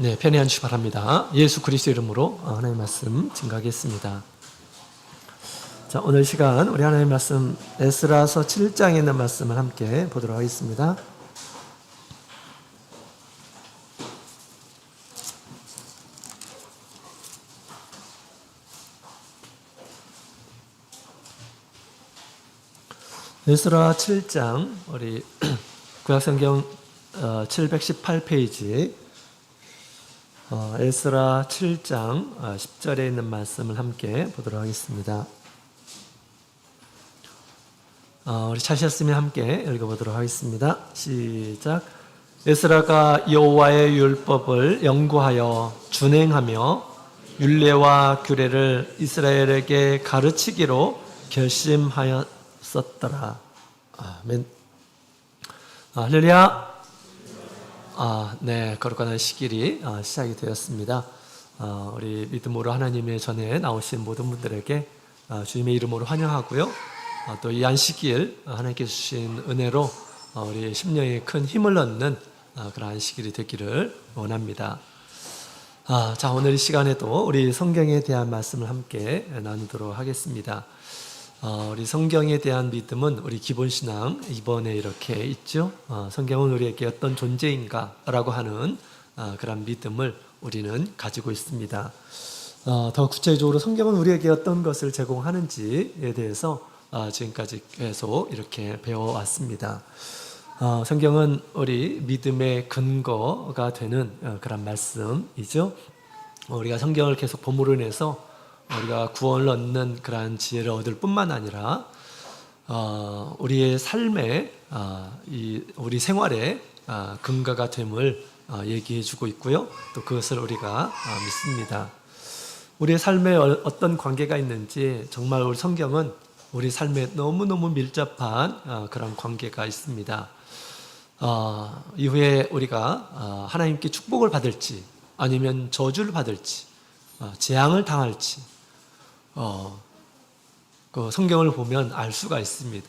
네, 편히 앉으시기 바랍니다. 예수 그리스도 이름으로 하나님의 말씀 증거하겠습니다. 자, 오늘 시간 우리 하나님의 말씀 에스라서 7장에 있는 말씀을 함께 보도록 하겠습니다. 에스라 7장 우리 구약성경 718페이지 에스라 7장 10절에 있는 말씀을 함께 보도록 하겠습니다. 우리 찾으셨으면 함께 읽어보도록 하겠습니다. 시작. 에스라가 여호와의 율법을 연구하여 준행하며 율례와 규례를 이스라엘에게 가르치기로 결심하였었더라. 아멘. 할렐루야. 네, 거룩한 시길이 시작이 되었습니다. 우리 믿음으로 하나님의 전에 나오신 모든 분들에게 주님의 이름으로 환영하고요. 또 이 안식일 하나님께 주신 은혜로 우리 심령에 큰 힘을 얻는 그런 안식일이 되기를 원합니다. 자, 오늘 이 시간에도 우리 성경에 대한 말씀을 함께 나누도록 하겠습니다. 우리 성경에 대한 믿음은 우리 기본신앙 2번에 이렇게 있죠. 성경은 우리에게 어떤 존재인가 라고 하는 그런 믿음을 우리는 가지고 있습니다. 더 구체적으로 성경은 우리에게 어떤 것을 제공하는지에 대해서 지금까지 계속 이렇게 배워왔습니다. 성경은 우리 믿음의 근거가 되는 그런 말씀이죠. 우리가 성경을 계속 본문으로 인해서 우리가 구원을 얻는 그러한 지혜를 얻을 뿐만 아니라 우리의 삶에 우리 생활에 근거가 됨을 얘기해 주고 있고요. 또 그것을 우리가 믿습니다. 우리의 삶에 어떤 관계가 있는지 정말 우리 성경은 우리 삶에 너무너무 밀접한 그런 관계가 있습니다. 이후에 우리가 하나님께 축복을 받을지 아니면 저주를 받을지 재앙을 당할지 그 성경을 보면 알 수가 있습니다.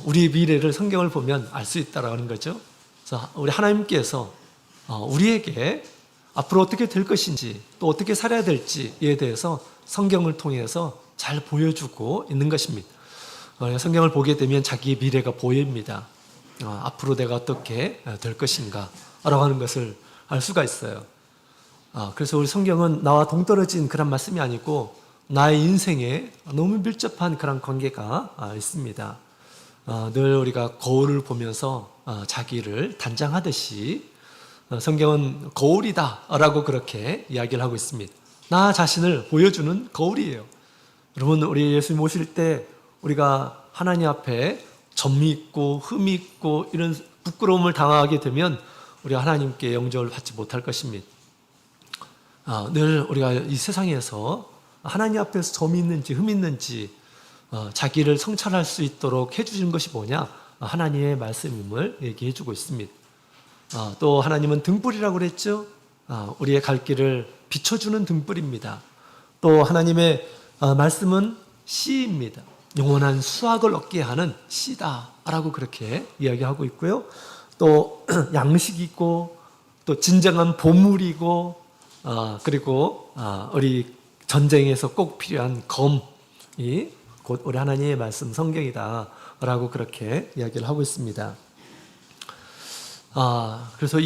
우리의 미래를 성경을 보면 알 수 있다라는 거죠. 그래서 우리 하나님께서 우리에게 앞으로 어떻게 될 것인지 또 어떻게 살아야 될지에 대해서 성경을 통해서 잘 보여주고 있는 것입니다. 성경을 보게 되면 자기의 미래가 보입니다. 앞으로 내가 어떻게 될 것인가 라고 하는 것을 알 수가 있어요. 그래서 우리 성경은 나와 동떨어진 그런 말씀이 아니고 나의 인생에 너무 밀접한 그런 관계가 있습니다. 늘 우리가 거울을 보면서 자기를 단장하듯이 성경은 거울이다 라고 그렇게 이야기를 하고 있습니다. 나 자신을 보여주는 거울이에요. 여러분, 우리 예수님 오실 때 우리가 하나님 앞에 점이 있고 흠이 있고 이런 부끄러움을 당하게 되면 우리가 하나님께 영접을 받지 못할 것입니다. 늘 우리가 이 세상에서 하나님 앞에서 점이 있는지 흠이 있는지 자기를 성찰할 수 있도록 해주신 것이 뭐냐? 하나님의 말씀임을 얘기해 주고 있습니다. 또 하나님은 등불이라고 그랬죠? 우리의 갈 길을 비춰주는 등불입니다. 또 하나님의 말씀은 씨입니다. 영원한 수확을 얻게 하는 씨다라고 그렇게 이야기하고 있고요. 또 양식이고 또 진정한 보물이고 그리고 우리 전쟁에서 꼭 필요한 검이 곧 우리 하나님의 말씀 성경이다라고 그렇게 이야기를 하고 있습니다. 그래서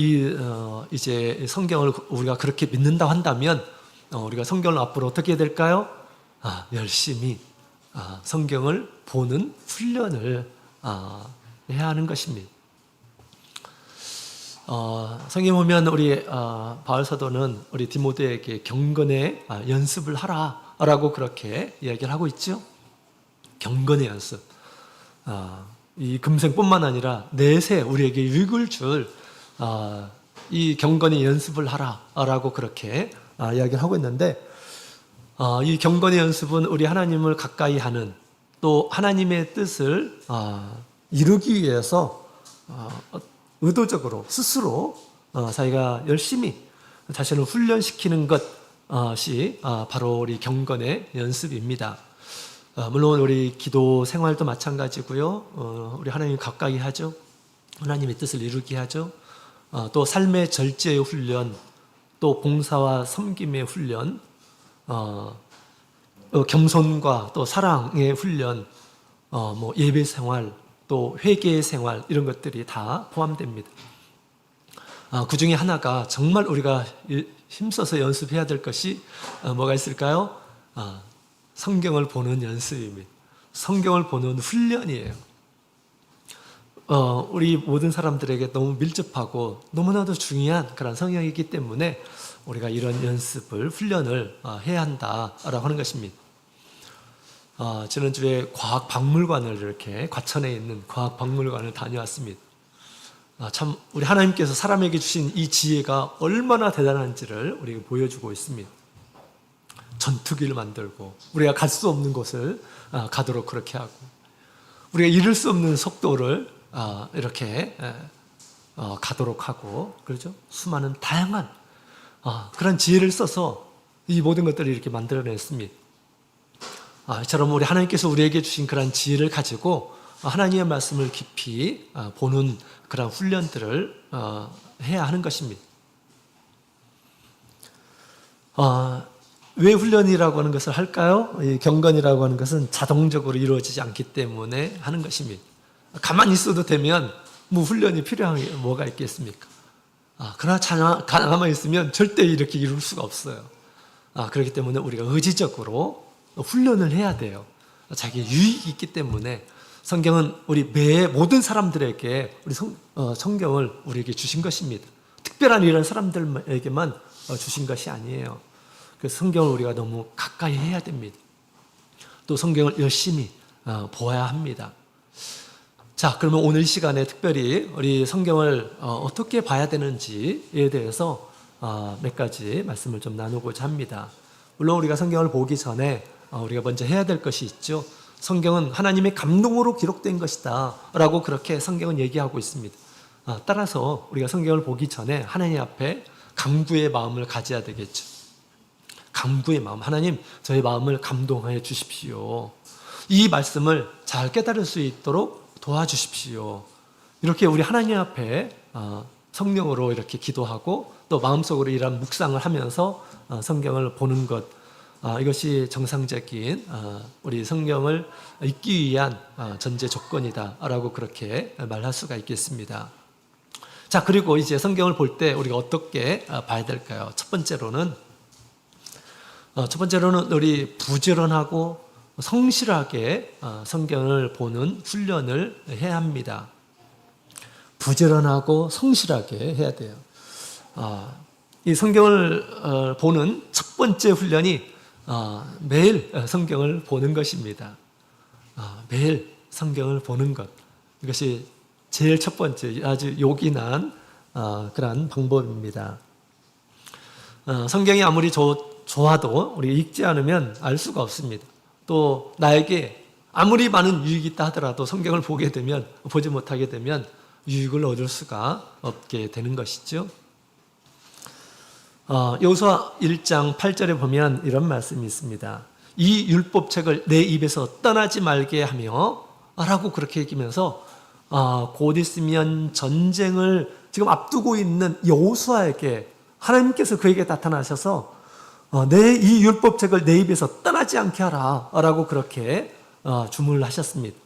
이제 성경을 우리가 그렇게 믿는다 한다면 우리가 성경을 앞으로 어떻게 해야 될까요? 열심히 성경을 보는 훈련을 해야 하는 것입니다. 성경 보면 우리 바울 사도는 우리 디모데에게 경건의 연습을 하라라고 그렇게 이야기를 하고 있죠. 경건의 연습. 이 금생뿐만 아니라 내세 우리에게 유익을 줄 이 경건의 연습을 하라라고 그렇게 이야기를 하고 있는데 이 경건의 연습은 우리 하나님을 가까이 하는 또 하나님의 뜻을 이루기 위해서 의도적으로 스스로 자기가 열심히 자신을 훈련시키는 것이 바로 우리 경건의 연습입니다. 물론 우리 기도 생활도 마찬가지고요. 우리 하나님 가까이 하죠. 하나님의 뜻을 이루게 하죠. 또 삶의 절제의 훈련, 또 봉사와 섬김의 훈련, 겸손과 또 사랑의 훈련, 뭐 예배 생활, 또 회개 생활 이런 것들이 다 포함됩니다. 그 중에 하나가 정말 우리가 힘써서 연습해야 될 것이 뭐가 있을까요? 성경을 보는 연습입니다. 성경을 보는 훈련이에요. 우리 모든 사람들에게 너무 밀접하고 너무나도 중요한 그런 성경이기 때문에 우리가 이런 연습을, 훈련을 해야 한다라고 하는 것입니다. 지난주에 과학박물관을 이렇게 과천에 있는 과학박물관을 다녀왔습니다. 참 우리 하나님께서 사람에게 주신 이 지혜가 얼마나 대단한지를 우리에게 보여주고 있습니다. 전투기를 만들고 우리가 갈 수 없는 곳을 가도록 그렇게 하고 우리가 이룰 수 없는 속도를 이렇게 가도록 하고 그렇죠? 수많은 다양한 그런 지혜를 써서 이 모든 것들을 이렇게 만들어냈습니다. 이처럼 우리 하나님께서 우리에게 주신 그런 지혜를 가지고 하나님의 말씀을 깊이 보는 그런 훈련들을 해야 하는 것입니다. 왜 훈련이라고 하는 것을 할까요? 이 경건이라고 하는 것은 자동적으로 이루어지지 않기 때문에 하는 것입니다. 가만히 있어도 되면 뭐 훈련이 필요한 게 뭐가 있겠습니까? 그러나 가만히 있으면 절대 이렇게 이룰 수가 없어요. 그렇기 때문에 우리가 의지적으로 훈련을 해야 돼요. 자기의 유익이 있기 때문에 성경은 우리 모든 사람들에게 우리 성경을 우리에게 주신 것입니다. 특별한 이런 사람들에게만 주신 것이 아니에요. 그래서 성경을 우리가 너무 가까이 해야 됩니다. 또 성경을 열심히 보아야 합니다. 자, 그러면 오늘 시간에 특별히 우리 성경을 어떻게 봐야 되는지에 대해서 몇 가지 말씀을 좀 나누고자 합니다. 물론 우리가 성경을 보기 전에 우리가 먼저 해야 될 것이 있죠. 성경은 하나님의 감동으로 기록된 것이다 라고 그렇게 성경은 얘기하고 있습니다. 따라서 우리가 성경을 보기 전에 하나님 앞에 간구의 마음을 가져야 되겠죠. 간구의 마음, 하나님 저의 마음을 감동하여 주십시오. 이 말씀을 잘 깨달을 수 있도록 도와주십시오. 이렇게 우리 하나님 앞에 성령으로 이렇게 기도하고 또 마음속으로 이런 묵상을 하면서 성경을 보는 것, 이것이 정상적인 우리 성경을 읽기 위한 전제 조건이다 라고 그렇게 말할 수가 있겠습니다. 자, 그리고 이제 성경을 볼 때 우리가 어떻게 봐야 될까요? 첫 번째로는 우리 부지런하고 성실하게 성경을 보는 훈련을 해야 합니다. 부지런하고 성실하게 해야 돼요. 이 성경을 보는 첫 번째 훈련이 매일 성경을 보는 것입니다. 매일 성경을 보는 것. 이것이 제일 첫 번째 아주 요긴한 그런 방법입니다. 성경이 아무리 좋아도 우리 읽지 않으면 알 수가 없습니다. 또 나에게 아무리 많은 유익이 있다 하더라도 성경을 보지 못하게 되면 유익을 얻을 수가 없게 되는 것이죠. 여호수아 1장 8절에 보면 이런 말씀이 있습니다. 이 율법책을 내 입에서 떠나지 말게 하며 라고 그렇게 얘기하면서 곧 있으면 전쟁을 지금 앞두고 있는 여호수아에게 하나님께서 그에게 나타나셔서 내 이 율법책을 내 입에서 떠나지 않게 하라 라고 그렇게 주문을 하셨습니다.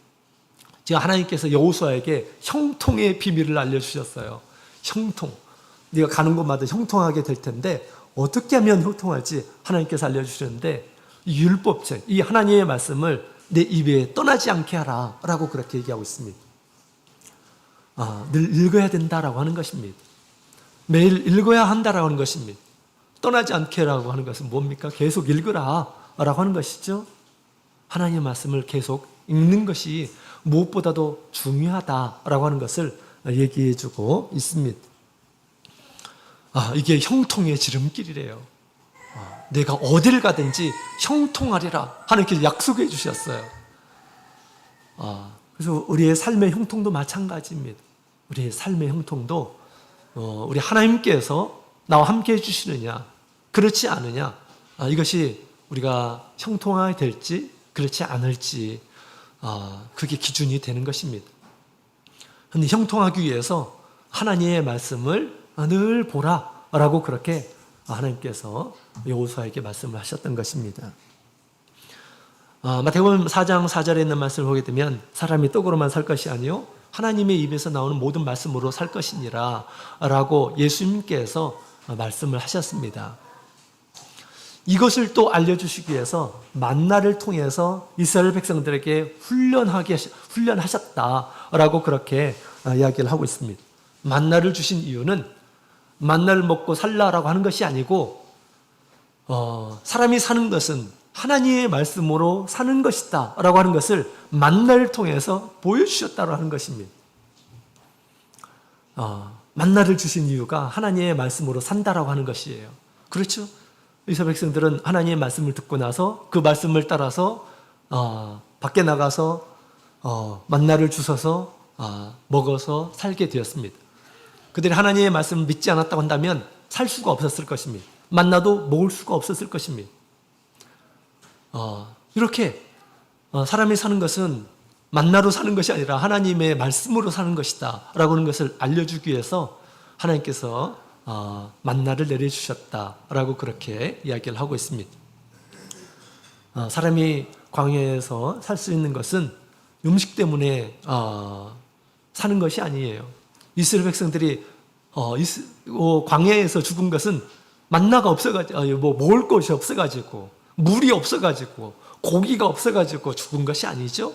지금 하나님께서 여호수아에게 형통의 비밀을 알려주셨어요. 형통. 네가 가는 곳마다 형통하게 될 텐데 어떻게 하면 형통할지 하나님께서 알려주셨는데 이 율법책, 이 하나님의 말씀을 내 입에 떠나지 않게 하라 라고 그렇게 얘기하고 있습니다. 늘 읽어야 된다라고 하는 것입니다. 매일 읽어야 한다라고 하는 것입니다. 떠나지 않게라고 하는 것은 뭡니까? 계속 읽으라 라고 하는 것이죠. 하나님의 말씀을 계속 읽는 것이 무엇보다도 중요하다라고 하는 것을 얘기해 주고 있습니다. 이게 형통의 지름길이래요. 내가 어디를 가든지 형통하리라 하나님께서 약속해 주셨어요. 그래서 우리의 삶의 형통도 마찬가지입니다. 우리의 삶의 형통도 우리 하나님께서 나와 함께 해주시느냐 그렇지 않으냐 이것이 우리가 형통하게 될지 그렇지 않을지 그게 기준이 되는 것입니다. 그런데 형통하기 위해서 하나님의 말씀을 늘 보라 라고 그렇게 하나님께서 여호수아에게 말씀을 하셨던 것입니다. 마태복음 4장 4절에 있는 말씀을 보게 되면 사람이 떡으로만 살 것이 아니요 하나님의 입에서 나오는 모든 말씀으로 살 것이니라 라고 예수님께서 말씀을 하셨습니다. 이것을 또 알려주시기 위해서 만나를 통해서 이스라엘 백성들에게 훈련하셨다라고 그렇게 이야기를 하고 있습니다. 만나를 주신 이유는 만나를 먹고 살라라고 하는 것이 아니고 사람이 사는 것은 하나님의 말씀으로 사는 것이다 라고 하는 것을 만나를 통해서 보여주셨다고 하는 것입니다. 만나를 주신 이유가 하나님의 말씀으로 산다라고 하는 것이에요. 그렇죠? 이스라엘 백성들은 하나님의 말씀을 듣고 나서 그 말씀을 따라서 밖에 나가서 만나를 주셔서 먹어서 살게 되었습니다. 그들이 하나님의 말씀을 믿지 않았다고 한다면 살 수가 없었을 것입니다. 만나도 먹을 수가 없었을 것입니다. 이렇게 사람이 사는 것은 만나로 사는 것이 아니라 하나님의 말씀으로 사는 것이다 라고 하는 것을 알려주기 위해서 하나님께서 만나를 내려주셨다라고 그렇게 이야기를 하고 있습니다. 사람이 광야에서 살 수 있는 것은 음식 때문에 사는 것이 아니에요. 이스라엘 백성들이 광야에서 죽은 것은 만나가 없어가지고 먹을 것이 없어가지고 물이 없어가지고 고기가 없어가지고 죽은 것이 아니죠.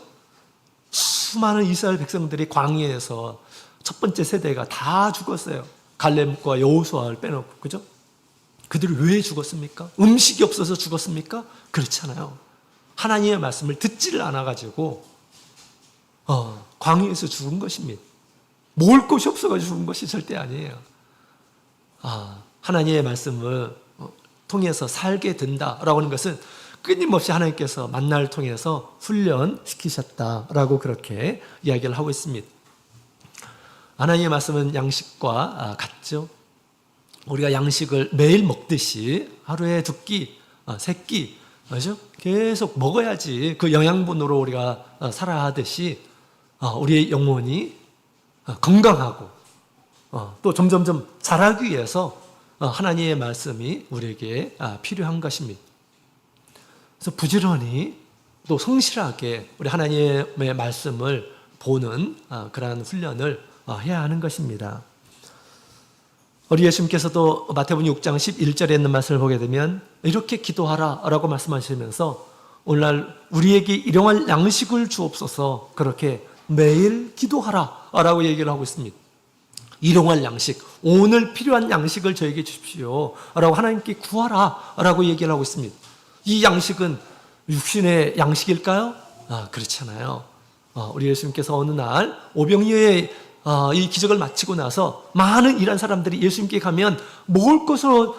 수많은 이스라엘 백성들이 광야에서 첫 번째 세대가 다 죽었어요. 갈렙과 여호수아를 빼놓고, 그죠? 그들이 왜 죽었습니까? 음식이 없어서 죽었습니까? 그렇지 않아요. 하나님의 말씀을 듣지를 않아가지고 광야에서 죽은 것입니다. 먹을 것이 없어가지고 죽은 것이 절대 아니에요. 하나님의 말씀을 통해서 살게 된다라고 하는 것은 끊임없이 하나님께서 만나를 통해서 훈련시키셨다라고 그렇게 이야기를 하고 있습니다. 하나님의 말씀은 양식과 같죠. 우리가 양식을 매일 먹듯이 하루에 2끼, 3끼, 맞죠? 계속 먹어야지 그 영양분으로 우리가 살아야 하듯이 우리의 영혼이 건강하고 또 점점점 자라기 위해서 하나님의 말씀이 우리에게 필요한 것입니다. 그래서 부지런히 또 성실하게 우리 하나님의 말씀을 보는 그러한 훈련을 해야 하는 것입니다. 우리 예수님께서도 마태복음 6장 11절에 있는 말씀을 보게 되면 이렇게 기도하라 라고 말씀하시면서 오늘날 우리에게 일용할 양식을 주옵소서 그렇게 매일 기도하라 라고 얘기를 하고 있습니다. 일용할 양식, 오늘 필요한 양식을 저에게 주십시오 라고 하나님께 구하라 라고 얘기를 하고 있습니다. 이 양식은 육신의 양식일까요? 그렇지 않아요. 우리 예수님께서 어느 날 오병이어의 이 기적을 마치고 나서 많은 일한 사람들이 예수님께 가면 먹을 것으로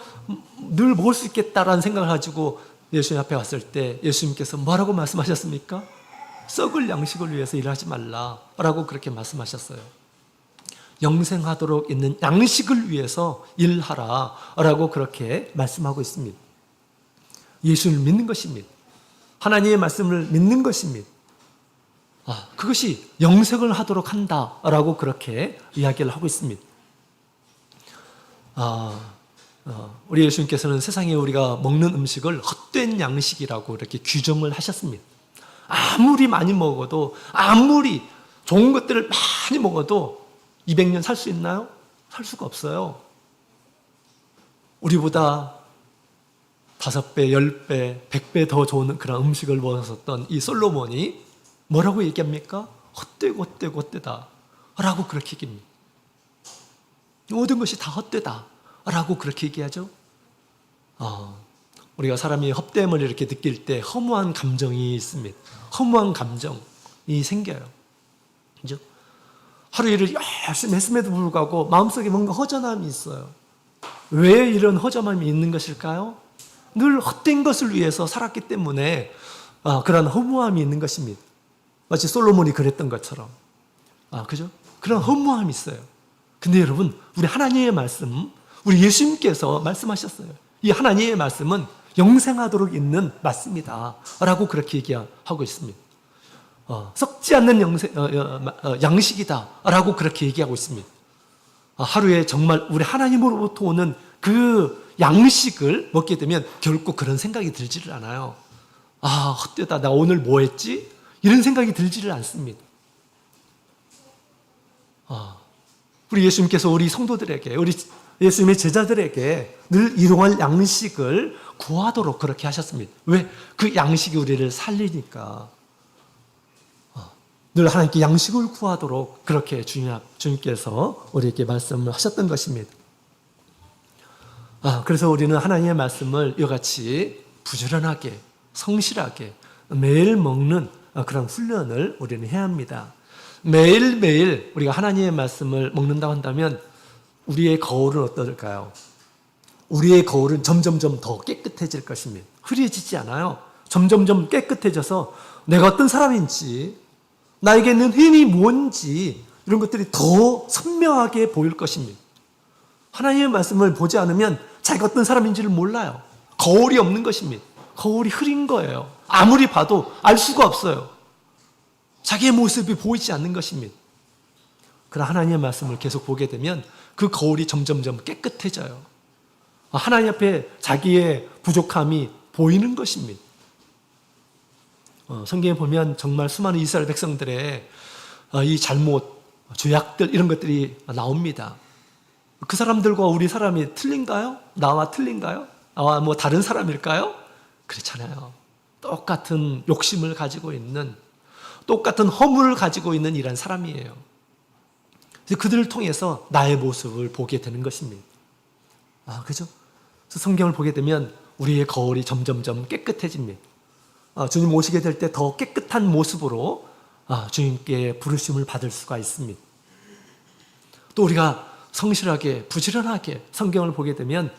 늘 먹을 수 있겠다라는 생각을 가지고 예수님 앞에 왔을 때 예수님께서 뭐라고 말씀하셨습니까? 썩을 양식을 위해서 일하지 말라라고 그렇게 말씀하셨어요. 영생하도록 있는 양식을 위해서 일하라라고 그렇게 말씀하고 있습니다. 예수를 믿는 것입니다. 하나님의 말씀을 믿는 것입니다. 그것이 영생을 하도록 한다라고 그렇게 이야기를 하고 있습니다. 우리 예수님께서는 세상에 우리가 먹는 음식을 헛된 양식이라고 이렇게 규정을 하셨습니다. 아무리 많이 먹어도 아무리 좋은 것들을 많이 먹어도 200년 살 수 있나요? 살 수가 없어요. 우리보다 5배, 10배, 100배 더 좋은 그런 음식을 먹었었던 이 솔로몬이 뭐라고 얘기합니까? 헛되고 헛되고 헛되다 라고 그렇게 얘기합니다. 모든 것이 다 헛되다 라고 그렇게 얘기하죠. 우리가 사람이 헛됨을 이렇게 느낄 때 허무한 감정이 있습니다. 허무한 감정이 생겨요. 그죠? 하루 일을 열심히 했음에도 불구하고 마음속에 뭔가 허전함이 있어요. 왜 이런 허전함이 있는 것일까요? 늘 헛된 것을 위해서 살았기 때문에 그런 허무함이 있는 것입니다. 마치 솔로몬이 그랬던 것처럼. 그죠? 그런 허무함이 있어요. 근데 여러분, 우리 하나님의 말씀, 우리 예수님께서 말씀하셨어요. 이 하나님의 말씀은 영생하도록 있는 말씀이다 라고 그렇게 얘기하고 있습니다. 썩지 않는 양식이다 라고 그렇게 얘기하고 있습니다. 하루에 정말 우리 하나님으로부터 오는 그 양식을 먹게 되면 결코 그런 생각이 들지를 않아요. 아, 헛되다. 나 오늘 뭐 했지? 이런 생각이 들지를 않습니다. 우리 예수님께서 우리 성도들에게, 우리 예수님의 제자들에게 늘 일용할 양식을 구하도록 그렇게 하셨습니다. 왜? 그 양식이 우리를 살리니까. 늘 하나님께 양식을 구하도록 그렇게 주님께서 우리에게 말씀을 하셨던 것입니다. 그래서 우리는 하나님의 말씀을 이같이 부지런하게, 성실하게 매일 먹는 그런 훈련을 우리는 해야 합니다. 매일매일 우리가 하나님의 말씀을 먹는다고 한다면 우리의 거울은 어떨까요? 우리의 거울은 점점점 더 깨끗해질 것입니다. 흐려지지 않아요. 점점점 깨끗해져서 내가 어떤 사람인지, 나에게 있는 힘이 뭔지 이런 것들이 더 선명하게 보일 것입니다. 하나님의 말씀을 보지 않으면 자기가 어떤 사람인지를 몰라요. 거울이 없는 것입니다. 거울이 흐린 거예요. 아무리 봐도 알 수가 없어요. 자기의 모습이 보이지 않는 것입니다. 그러나 하나님의 말씀을 계속 보게 되면 그 거울이 점점점 깨끗해져요. 하나님 앞에 자기의 부족함이 보이는 것입니다. 성경에 보면 정말 수많은 이스라엘 백성들의 이 잘못, 죄악들 이런 것들이 나옵니다. 그 사람들과 우리 사람이 틀린가요? 나와 틀린가요? 나와 뭐 다른 사람일까요? 그렇잖아요. 똑같은 욕심을 가지고 있는, 똑같은 허물을 가지고 있는 이런 사람이에요. 그래서 그들을 통해서 나의 모습을 보게 되는 것입니다. 그죠? 그래서 성경을 보게 되면 우리의 거울이 점점점 깨끗해집니다. 주님 오시게 될 때 더 깨끗한 모습으로 주님께 부르심을 받을 수가 있습니다. 또 우리가 성실하게 부지런하게 성경을 보게 되면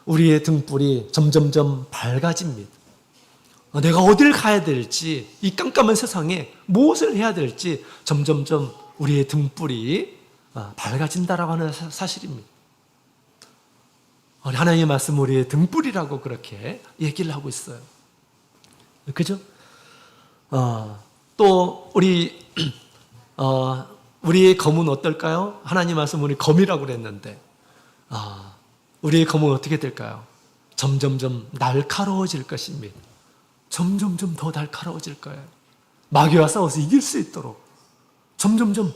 우리의 등불이 점점점 밝아집니다. 내가 어디를 가야 될지, 이 깜깜한 세상에 무엇을 해야 될지 점점점 우리의 등불이 밝아진다라고 하는 사실입니다. 하나님의 말씀 우리의 등불이라고 그렇게 얘기를 하고 있어요. 그죠? 또 우리의 검은 어떨까요? 하나님 말씀 우리 검이라고 그랬는데 우리의 검은 어떻게 될까요? 점점점 날카로워질 것입니다. 점점점 더 날카로워질 거예요. 마귀와 싸워서 이길 수 있도록 점점점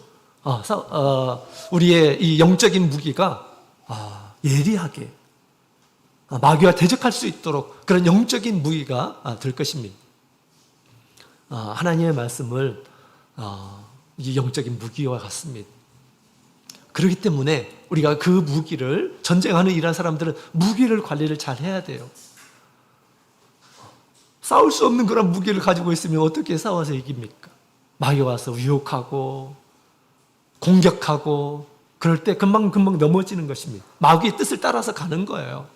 우리의 이 영적인 무기가 예리하게 마귀와 대적할 수 있도록 그런 영적인 무기가 될 것입니다. 하나님의 말씀을 이 영적인 무기와 같습니다. 그렇기 때문에 우리가 그 무기를, 전쟁하는 이런 사람들은 무기를 관리를 잘 해야 돼요. 싸울 수 없는 그런 무기를 가지고 있으면 어떻게 싸워서 이깁니까? 마귀가 와서 유혹하고 공격하고 그럴 때 금방 넘어지는 것입니다. 마귀의 뜻을 따라서 가는 거예요.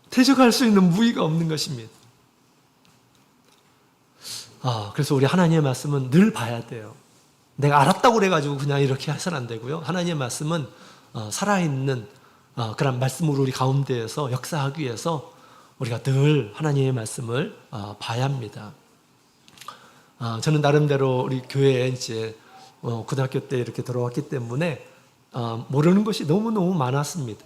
대적할 수 있는 무기가 없는 것입니다. 그래서 우리 하나님의 말씀은 늘 봐야 돼요. 내가 알았다고 그래가지고 그냥 이렇게 해서는 안 되고요. 하나님의 말씀은 살아있는 그런 말씀으로 우리 가운데에서 역사하기 위해서 우리가 늘 하나님의 말씀을 봐야 합니다. 저는 나름대로 우리 교회에 이제 고등학교 때 이렇게 들어왔기 때문에 모르는 것이 너무너무 많았습니다.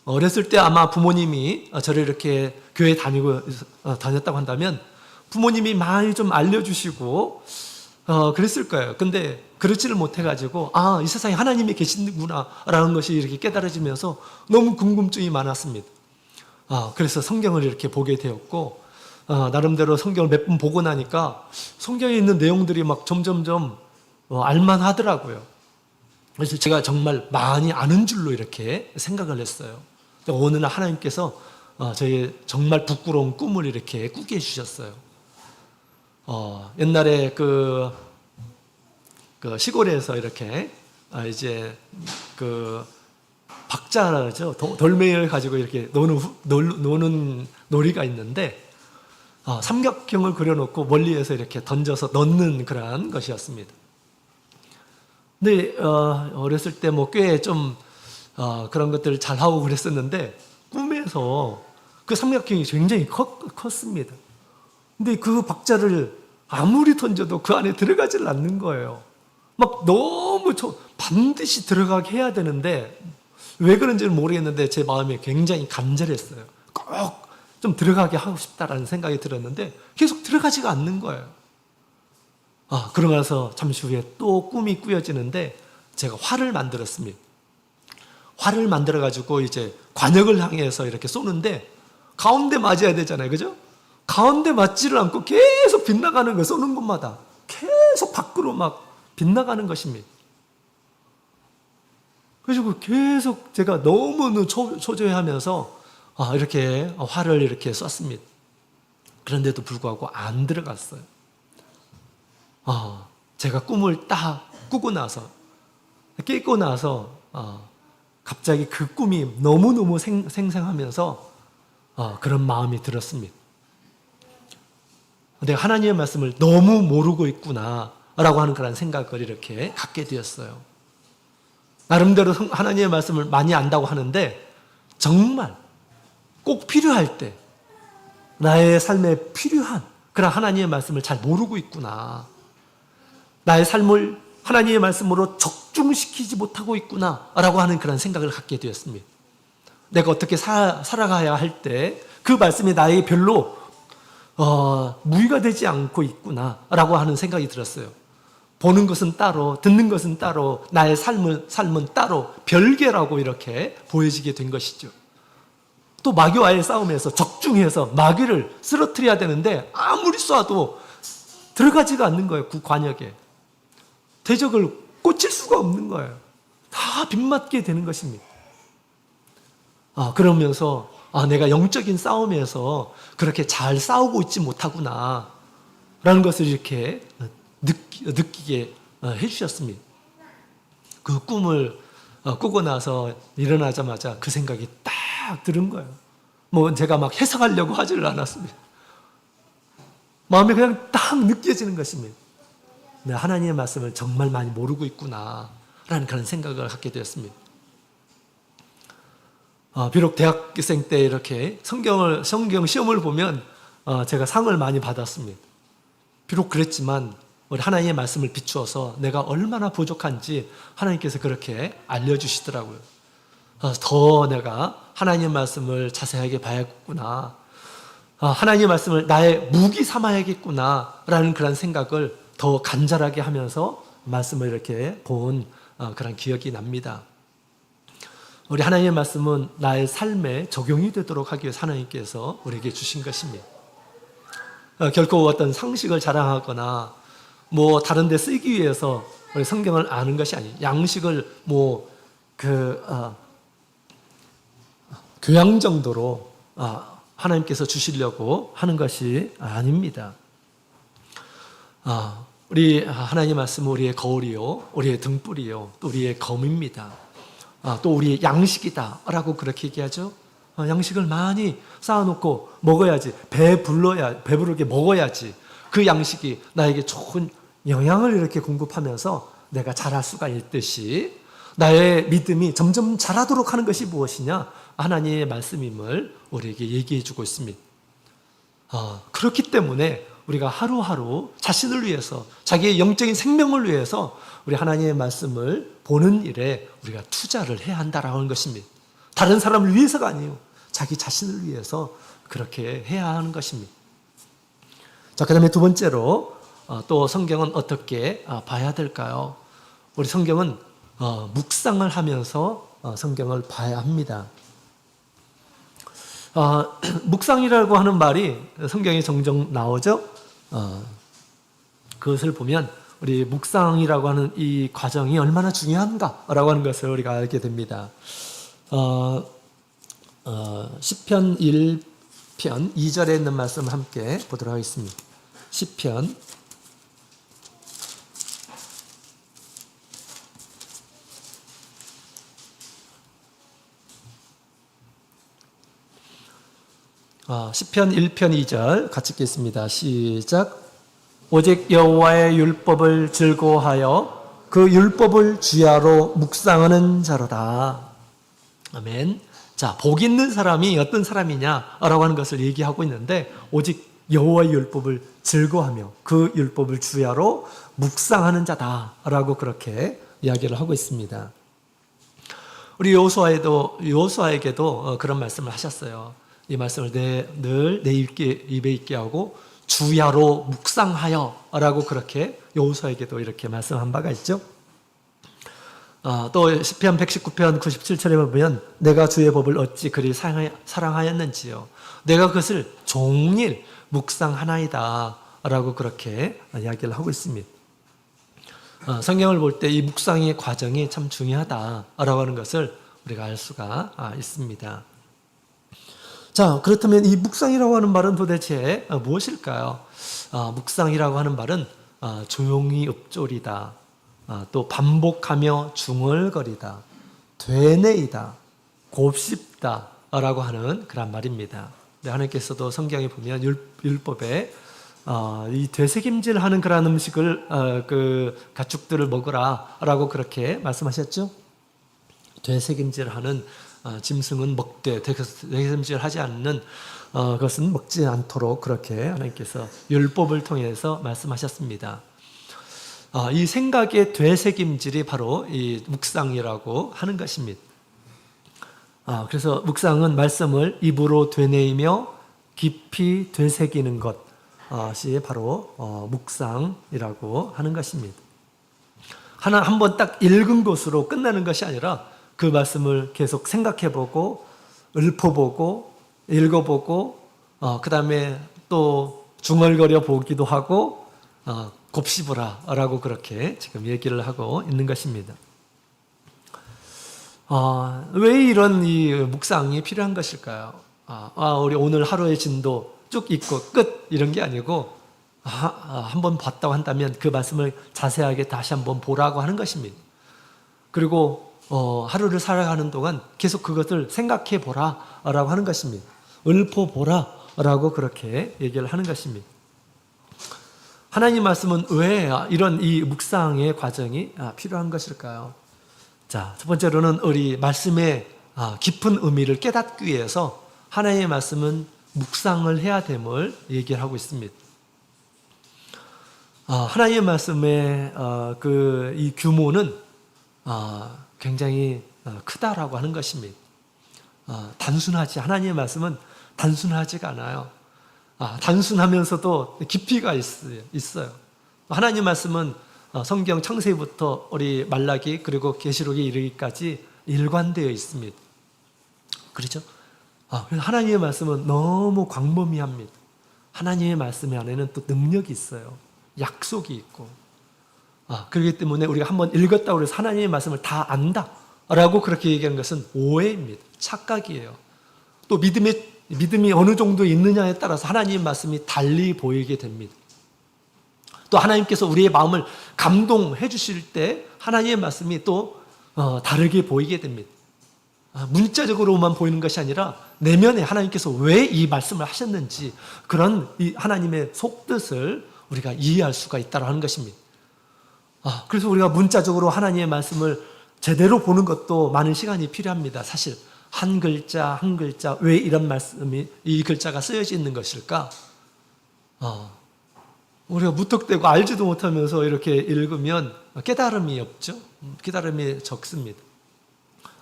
어렸을 때 아마 부모님이 저를 이렇게 교회에 다녔다고 한다면 부모님이 많이 좀 알려주시고 그랬을 거예요. 근데 그렇지를 못해가지고 이 세상에 하나님이 계시는구나 라는 것이 이렇게 깨달아지면서 너무 궁금증이 많았습니다. 그래서 성경을 이렇게 보게 되었고 나름대로 성경을 몇 번 보고 나니까 성경에 있는 내용들이 막 점점점 알만하더라고요. 그래서 제가 정말 많이 아는 줄로 이렇게 생각을 했어요. 어느 날 하나님께서 저의 정말 부끄러운 꿈을 이렇게 꾸게 해주셨어요. 옛날에 그 시골에서 이렇게 이제 그 박자죠. 돌멩이를 가지고 이렇게 노는 놀이가 있는데 삼각형을 그려놓고 멀리에서 이렇게 던져서 넣는 그런 것이었습니다. 근데 어렸을 때 뭐 꽤 좀 그런 것들을 잘 하고 그랬었는데 꿈에서 그 삼각형이 굉장히 컸습니다. 근데 그 박자를 아무리 던져도 그 안에 들어가질 않는 거예요. 막 너무 반드시 들어가게 해야 되는데 왜 그런지는 모르겠는데 제 마음이 굉장히 간절했어요. 꼭 좀 들어가게 하고 싶다라는 생각이 들었는데 계속 들어가지가 않는 거예요. 그러고 나서 잠시 후에 또 꿈이 꾸어지는데 제가 활을 만들었습니다. 활을 만들어가지고 이제 관역을 향해서 이렇게 쏘는데 가운데 맞아야 되잖아요. 그죠? 가운데 맞지를 않고 계속 빗나가는 거예요. 쏘는 곳마다. 계속 밖으로 막 빗나가는 것입니다. 그래서 계속 제가 너무 초조해하면서 이렇게 활을 이렇게 쐈습니다. 그런데도 불구하고 안 들어갔어요. 제가 꿈을 딱 꾸고 나서 깨고 나서 갑자기 그 꿈이 너무너무 생생하면서 그런 마음이 들었습니다. 내가 하나님의 말씀을 너무 모르고 있구나 라고 하는 그런 생각을 이렇게 갖게 되었어요. 나름대로 하나님의 말씀을 많이 안다고 하는데 정말 꼭 필요할 때 나의 삶에 필요한 그런 하나님의 말씀을 잘 모르고 있구나. 나의 삶을 하나님의 말씀으로 적중시키지 못하고 있구나 라고 하는 그런 생각을 갖게 되었습니다. 내가 어떻게 살아가야 할 때 그 말씀이 나에게 별로 무의가 되지 않고 있구나 라고 하는 생각이 들었어요. 보는 것은 따로 듣는 것은 따로 나의 삶은 따로 별개라고 이렇게 보여지게 된 것이죠. 또 마귀와의 싸움에서 적중해서 마귀를 쓰러뜨려야 되는데 아무리 쏴도 들어가지가 않는 거예요. 그 관역에. 대적을 꽂힐 수가 없는 거예요. 다 빗맞게 되는 것입니다. 그러면서 내가 영적인 싸움에서 그렇게 잘 싸우고 있지 못하구나 라는 것을 이렇게 느끼게 해주셨습니다. 그 꿈을 꾸고 나서 일어나자마자 그 생각이 딱 들은 거예요. 제가 막 해석하려고 하지를 않았습니다. 마음에 그냥 딱 느껴지는 것입니다. 내가 하나님의 말씀을 정말 많이 모르고 있구나 라는 그런 생각을 갖게 되었습니다. 비록 대학생 때 이렇게 성경 시험을 보면 제가 상을 많이 받았습니다. 비록 그랬지만 우리 하나님의 말씀을 비추어서 내가 얼마나 부족한지 하나님께서 그렇게 알려주시더라고요. 더 내가 하나님의 말씀을 자세하게 봐야겠구나. 하나님의 말씀을 나의 무기 삼아야겠구나 라는 그런 생각을 더 간절하게 하면서 말씀을 이렇게 본 그런 기억이 납니다. 우리 하나님의 말씀은 나의 삶에 적용이 되도록 하기 위해서 하나님께서 우리에게 주신 것입니다. 결코 어떤 상식을 자랑하거나 다른 데 쓰기 위해서 우리 성경을 아는 것이 아니에요. 양식을 교양 정도로 하나님께서 주시려고 하는 것이 아닙니다. 우리 하나님의 말씀은 우리의 거울이요, 우리의 등불이요, 또 우리의 검입니다. 또 우리의 양식이다라고 그렇게 얘기하죠. 양식을 많이 쌓아놓고 먹어야지, 배부르게 먹어야지 그 양식이 나에게 좋은 영양을 이렇게 공급하면서 내가 자랄 수가 있듯이 나의 믿음이 점점 자라도록 하는 것이 무엇이냐? 하나님의 말씀임을 우리에게 얘기해 주고 있습니다. 그렇기 때문에 우리가 하루하루 자신을 위해서, 자기의 영적인 생명을 위해서 우리 하나님의 말씀을 보는 일에 우리가 투자를 해야 한다라는 것입니다. 다른 사람을 위해서가 아니에요. 자기 자신을 위해서 그렇게 해야 하는 것입니다. 자, 그 다음에 두 번째로 또 성경은 어떻게 봐야 될까요? 우리 성경은 묵상을 하면서 성경을 봐야 합니다. 묵상이라고 하는 말이 성경에 종종 나오죠. 그것을 보면 우리 묵상이라고 하는 이 과정이 얼마나 중요한가라고 하는 것을 우리가 알게 됩니다. 시편 1편 2절에 있는 말씀을 함께 보도록 하겠습니다. 시편 1편 2절 같이 읽겠습니다. 시작. 오직 여호와의 율법을 즐거워하여 그 율법을 주야로 묵상하는 자로다. 아멘. 자, 복 있는 사람이 어떤 사람이냐라고 하는 것을 얘기하고 있는데, 오직 여호와의 율법을 즐거워하며 그 율법을 주야로 묵상하는 자다라고 그렇게 이야기를 하고 있습니다. 우리 여호수아에게도 그런 말씀을 하셨어요. 이 말씀을 늘 내 입에 있게 하고 주야로 묵상하여라고 그렇게 여호수아에게도 이렇게 말씀한 바가 있죠. 또 시편 119편 97절에 보면 내가 주의 법을 어찌 그리 사랑하였는지요. 내가 그것을 종일 묵상하나이다 라고 그렇게 이야기를 하고 있습니다. 성경을 볼 때 이 묵상의 과정이 참 중요하다라고 하는 것을 우리가 알 수가 있습니다. 자, 그렇다면 이 묵상이라고 하는 말은 도대체 무엇일까요? 묵상이라고 하는 말은 조용히 읊조리다, 또 반복하며 중얼거리다, 되뇌이다, 곱씹다 라고 하는 그런 말입니다. 하나님께서도 성경에 보면 율법에 이 되새김질하는 그런 음식을 그 가축들을 먹으라 라고 그렇게 말씀하셨죠. 되새김질하는 짐승은 먹되 되새김질하지 않는 것은 먹지 않도록 그렇게 하나님께서 율법을 통해서 말씀하셨습니다. 이 생각의 되새김질이 바로 이 묵상이라고 하는 것입니다. 그래서 묵상은 말씀을 입으로 되뇌이며 깊이 되새기는 것이 바로 묵상이라고 하는 것입니다. 한 번 딱 읽은 것으로 끝나는 것이 아니라 그 말씀을 계속 생각해보고 읊어보고 읽어보고 그 다음에 또 중얼거려 보기도 하고 곱씹으라 라고 그렇게 지금 얘기를 하고 있는 것입니다. 왜 이런 이 묵상이 필요한 것일까요? 우리 오늘 하루의 진도 쭉 읽고 끝 이런 게 아니고 한번 봤다고 한다면 그 말씀을 자세하게 다시 한번 보라고 하는 것입니다. 그리고 하루를 살아가는 동안 계속 그것을 생각해 보라라고 하는 것입니다. 읊어보라라고 그렇게 얘기를 하는 것입니다. 하나님 말씀은 왜 이런 이 묵상의 과정이 필요한 것일까요? 자, 첫 번째로는 우리 말씀의 깊은 의미를 깨닫기 위해서 하나님의 말씀은 묵상을 해야 됨을 얘기를 하고 있습니다. 하나님의 말씀의 이 규모는 굉장히 크다라고 하는 것입니다. 하나님의 말씀은 단순하지가 않아요. 단순하면서도 깊이가 있어요. 하나님 말씀은 성경 창세기부터 우리 말라기 그리고 계시록에 이르기까지 일관되어 있습니다. 그렇죠? 하나님의 말씀은 너무 광범위합니다. 하나님의 말씀 안에는 또 능력이 있어요. 약속이 있고. 그렇기 때문에 우리가 한번 읽었다고 해서 하나님의 말씀을 다 안다라고 그렇게 얘기하는 것은 오해입니다. 착각이에요. 또 믿음이 어느 정도 있느냐에 따라서 하나님의 말씀이 달리 보이게 됩니다. 또 하나님께서 우리의 마음을 감동해 주실 때 하나님의 말씀이 또 다르게 보이게 됩니다. 문자적으로만 보이는 것이 아니라 내면에 하나님께서 왜 이 말씀을 하셨는지 그런 이 하나님의 속뜻을 우리가 이해할 수가 있다고 하는 것입니다. 그래서 우리가 문자적으로 하나님의 말씀을 제대로 보는 것도 많은 시간이 필요합니다. 사실 한 글자 한 글자 왜 이런 말씀이 이 글자가 쓰여져 있는 것일까? 우리가 무턱대고 알지도 못하면서 이렇게 읽으면 깨달음이 없죠. 깨달음이 적습니다.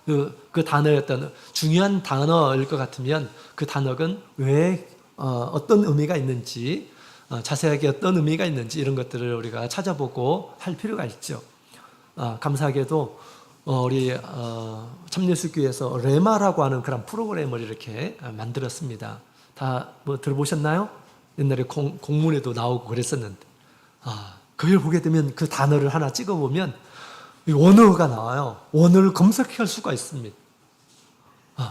그 단어의 어떤 중요한 단어일 것 같으면 그 단어는 왜 어떤 의미가 있는지 자세하게 어떤 의미가 있는지 이런 것들을 우리가 찾아보고 할 필요가 있죠. 감사하게도 우리 참예수교회에서 레마라고 하는 그런 프로그램을 이렇게 만들었습니다. 다 뭐 들어보셨나요? 옛날에 공문에도 나오고 그랬었는데 그걸 보게 되면 그 단어를 하나 찍어보면 원어가 나와요. 원어를 검색할 수가 있습니다.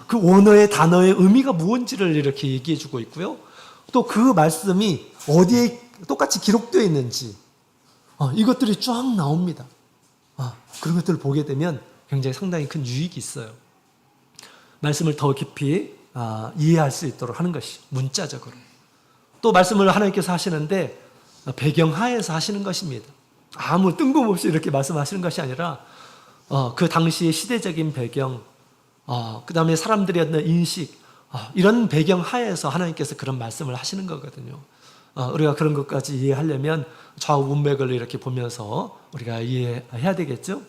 그 원어의 단어의 의미가 무엇인지를 이렇게 얘기해 주고 있고요. 또 그 말씀이 어디에 똑같이 기록되어 있는지 이것들이 쫙 나옵니다. 그런 것들을 보게 되면 굉장히 상당히 큰 유익이 있어요. 말씀을 더 깊이 이해할 수 있도록 하는 것이 문자적으로. 또 말씀을 하나님께서 하시는데 배경하에서 하시는 것입니다. 아무 뜬금없이 이렇게 말씀하시는 것이 아니라 그 당시의 시대적인 배경, 그 다음에 사람들의 어떤 인식, 이런 배경 하에서 하나님께서 그런 말씀을 하시는 거거든요. 우리가 그런 것까지 이해하려면 좌우 문맥을 이렇게 보면서 우리가 이해해야 되겠죠.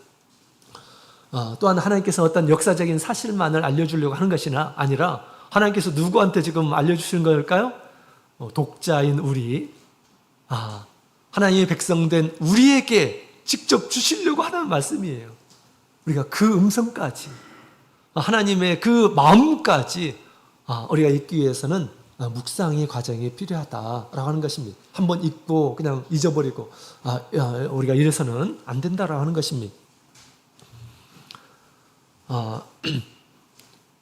또한 하나님께서 어떤 역사적인 사실만을 알려주려고 하는 것이 아니라 하나님께서 누구한테 지금 알려주시는 걸까요? 독자인 우리, 하나님의 백성된 우리에게 직접 주시려고 하는 말씀이에요. 우리가 그 음성까지, 하나님의 그 마음까지 우리가 읽기 위해서는 묵상의 과정이 필요하다라고 하는 것입니다. 한번 읽고 그냥 잊어버리고 우리가 이래서는 안 된다라고 하는 것입니다.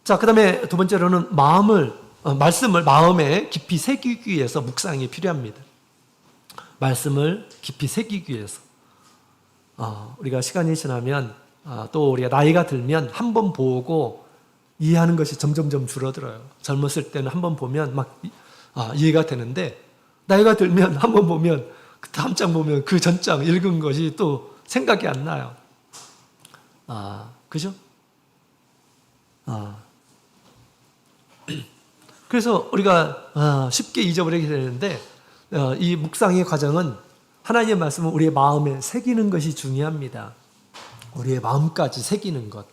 자, 그 다음에 두 번째로는 말씀을 마음에 깊이 새기기 위해서 묵상이 필요합니다. 말씀을 깊이 새기기 위해서. 우리가 시간이 지나면 또 우리가 나이가 들면 한 번 보고 이해하는 것이 점점점 줄어들어요. 젊었을 때는 한 번 보면 막 이해가 되는데 나이가 들면 한 번 보면 그 다음 장 보면 그 전장 읽은 것이 또 생각이 안 나요. 그죠? 그래서 우리가 쉽게 잊어버리게 되는데 이 묵상의 과정은 하나님의 말씀을 우리의 마음에 새기는 것이 중요합니다. 우리의 마음까지 새기는 것.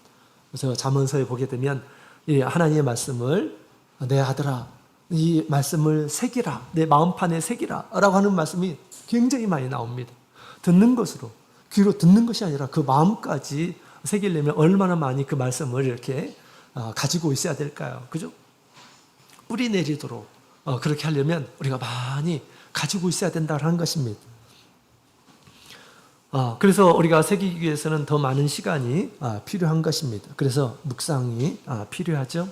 그래서 잠언서에 보게 되면 이 하나님의 말씀을 내 아들아 이 말씀을 새기라 내 마음판에 새기라 라고 하는 말씀이 굉장히 많이 나옵니다. 듣는 것으로 귀로 듣는 것이 아니라 그 마음까지 새기려면 얼마나 많이 그 말씀을 이렇게 가지고 있어야 될까요? 그죠? 뿌리 내리도록 그렇게 하려면 우리가 많이 가지고 있어야 된다는 것입니다. 그래서 우리가 새기기 위해서는 더 많은 시간이 필요한 것입니다. 그래서 묵상이 필요하죠.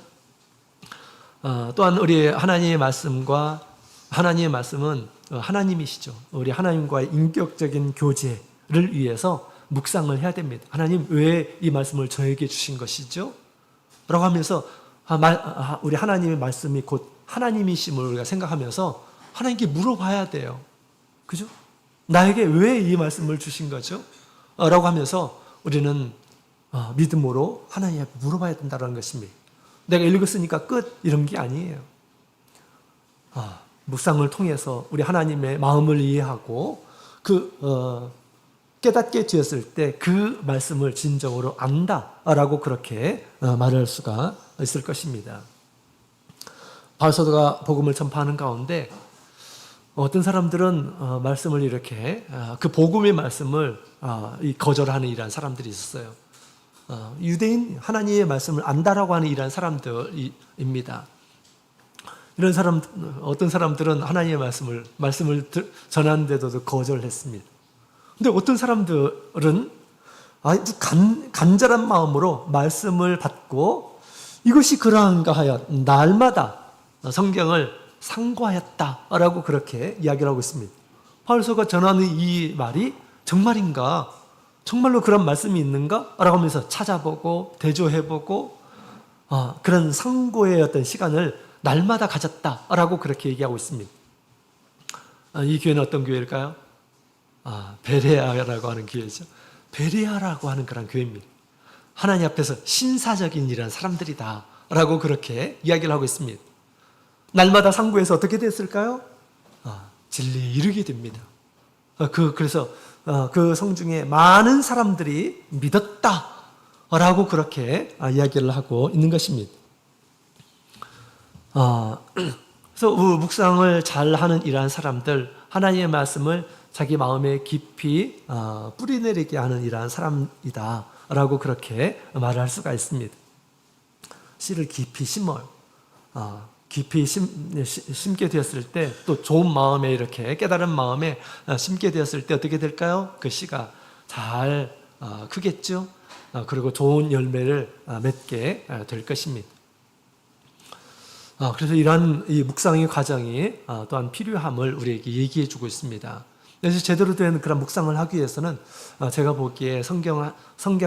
또한 우리 하나님의 말씀과 하나님의 말씀은 하나님이시죠. 우리 하나님과의 인격적인 교제를 위해서 묵상을 해야 됩니다. 하나님 왜 이 말씀을 저에게 주신 것이죠? 라고 하면서 우리 하나님의 말씀이 곧 하나님이심을 우리가 생각하면서 하나님께 물어봐야 돼요. 그죠? 나에게 왜 이 말씀을 주신 거죠? 라고 하면서 우리는 믿음으로 하나님 앞에 물어봐야 된다는 것입니다. 내가 읽었으니까 끝 이런 게 아니에요. 묵상을 통해서 우리 하나님의 마음을 이해하고 깨닫게 되었을 때 그 말씀을 진정으로 안다라고 그렇게 말할 수가 있을 것입니다. 바울사도가 복음을 전파하는 가운데 어떤 사람들은 말씀을 이렇게 그 복음의 말씀을 거절하는 이러한 사람들이 있었어요. 유대인 하나님의 말씀을 안다라고 하는 이러한 사람들입니다. 이런 사람 어떤 사람들은 하나님의 말씀을 전하는데도 거절했습니다. 근데 어떤 사람들은 아주 간절한 마음으로 말씀을 받고 이것이 그러한가 하여 날마다 성경을 상고하였다라고 그렇게 이야기를 하고 있습니다. 바울서가 전하는 이 말이 정말인가? 정말로 그런 말씀이 있는가? 라고 하면서 찾아보고 대조해보고 그런 상고의 어떤 시간을 날마다 가졌다라고 그렇게 얘기하고 있습니다. 이 교회는 어떤 교회일까요? 베레아라고 하는 교회죠. 베레아라고 하는 그런 교회입니다. 하나님 앞에서 신사적인 이런 사람들이다 라고 그렇게 이야기를 하고 있습니다. 날마다 상고해서 어떻게 됐을까요? 진리에 이르게 됩니다. 그래서 그 성중에 많은 사람들이 믿었다라고 그렇게 이야기를 하고 있는 것입니다. 그래서 묵상을 잘하는 이러한 사람들, 하나님의 말씀을 자기 마음에 깊이 뿌리내리게 하는 이러한 사람이다라고 그렇게 말할 수가 있습니다. 씨를 깊이 심어요. 깊이 심게 되었을 때 또 좋은 마음에 이렇게 깨달은 마음에 심게 되었을 때 어떻게 될까요? 그 씨가 잘 크겠죠. 그리고 좋은 열매를 맺게 될 것입니다. 그래서 이러한 이 묵상의 과정이 또한 필요함을 우리에게 얘기해 주고 있습니다. 그래서 제대로 된 그런 묵상을 하기 위해서는 제가 보기에 성경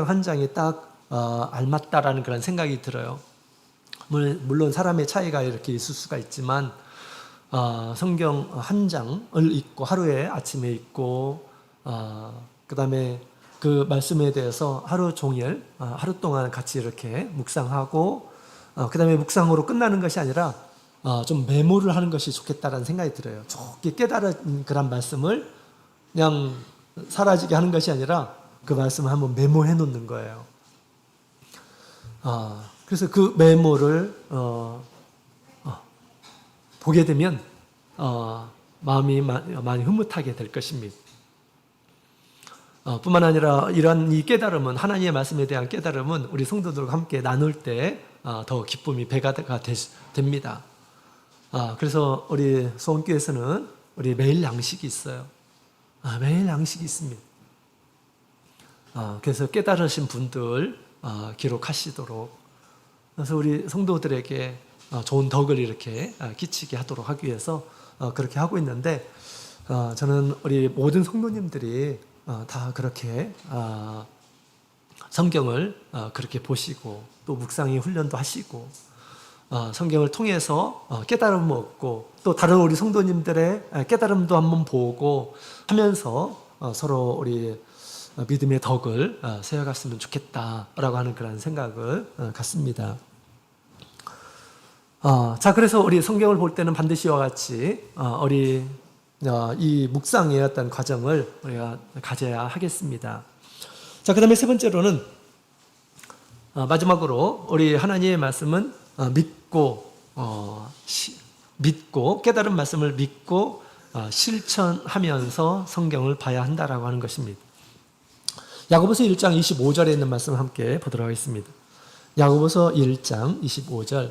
한 장이 딱 알맞다라는 그런 생각이 들어요. 물론 사람의 차이가 이렇게 있을 수가 있지만 성경 한 장을 읽고 하루에 아침에 읽고 그 다음에 그 말씀에 대해서 하루 종일 하루 동안 같이 이렇게 묵상하고 그 다음에 묵상으로 끝나는 것이 아니라 좀 메모를 하는 것이 좋겠다라는 생각이 들어요. 좋게 깨달은 그런 말씀을 그냥 사라지게 하는 것이 아니라 그 말씀을 한번 메모해 놓는 거예요. 그래서 그 메모를 보게 되면 마음이 많이 흐뭇하게 될 것입니다. 뿐만 아니라 이런 이 깨달음은, 하나님의 말씀에 대한 깨달음은 우리 성도들과 함께 나눌 때 더 기쁨이 배가 됩니다. 그래서 우리 소원교회에서는 우리 매일 양식이 있어요. 매일 양식이 있습니다. 그래서 깨달으신 분들 기록하시도록, 그래서 우리 성도들에게 좋은 덕을 이렇게 끼치게 하도록 하기 위해서 그렇게 하고 있는데, 저는 우리 모든 성도님들이 다 그렇게 성경을 그렇게 보시고 또 묵상의 훈련도 하시고 성경을 통해서 깨달음을 얻고 또 다른 우리 성도님들의 깨달음도 한번 보고 하면서 서로 우리 믿음의 덕을 세워갔으면 좋겠다라고 하는 그런 생각을 갖습니다. 자, 그래서 우리 성경을 볼 때는 반드시 이와 같이 우리 이 묵상의 어떤 과정을 우리가 가져야 하겠습니다. 자, 그 다음에 세 번째로는 마지막으로 우리 하나님의 말씀은 믿고 깨달은 말씀을 믿고 실천하면서 성경을 봐야 한다라고 하는 것입니다. 야고보서 1장 25절에 있는 말씀을 함께 보도록 하겠습니다. 야고보서 1장 25절.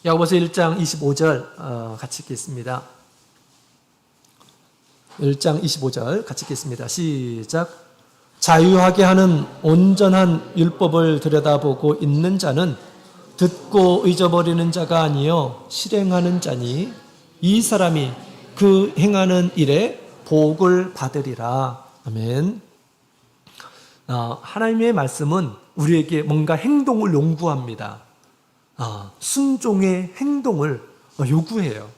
야고보서 1장 25절 같이 읽겠습니다. 1장 25절 같이 읽겠습니다. 시작. 자유하게 하는 온전한 율법을 들여다보고 있는 자는 듣고 잊어버리는 자가 아니요 실행하는 자니 이 사람이 그 행하는 일에 복을 받으리라. 아멘. 하나님의 말씀은 우리에게 뭔가 행동을 요구합니다. 순종의 행동을 요구해요.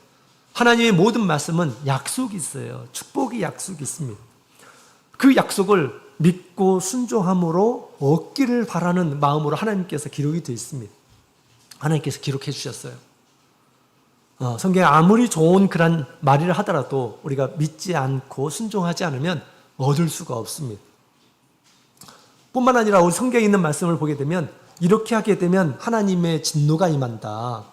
하나님의 모든 말씀은 약속이 있어요. 축복의 약속이 있습니다. 그 약속을 믿고 순종함으로 얻기를 바라는 마음으로 하나님께서 기록이 되어 있습니다. 하나님께서 기록해 주셨어요. 성경에 아무리 좋은 그런 말이라 하더라도 우리가 믿지 않고 순종하지 않으면 얻을 수가 없습니다. 뿐만 아니라 우리 성경에 있는 말씀을 보게 되면 이렇게 하게 되면 하나님의 진노가 임한다.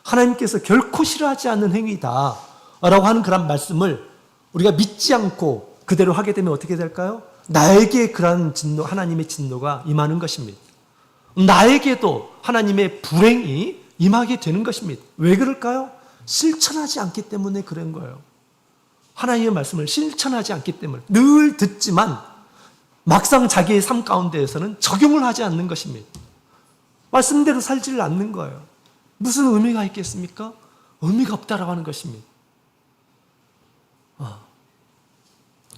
하나님께서 결코 싫어하지 않는 행위다. 라고 하는 그런 말씀을 우리가 믿지 않고 그대로 하게 되면 어떻게 될까요? 나에게 그런 진노, 하나님의 진노가 임하는 것입니다. 나에게도 하나님의 불행이 임하게 되는 것입니다. 왜 그럴까요? 실천하지 않기 때문에 그런 거예요. 하나님의 말씀을 실천하지 않기 때문에 늘 듣지만 막상 자기의 삶 가운데에서는 적용을 하지 않는 것입니다. 말씀대로 살지를 않는 거예요. 무슨 의미가 있겠습니까? 의미가 없다라고 하는 것입니다.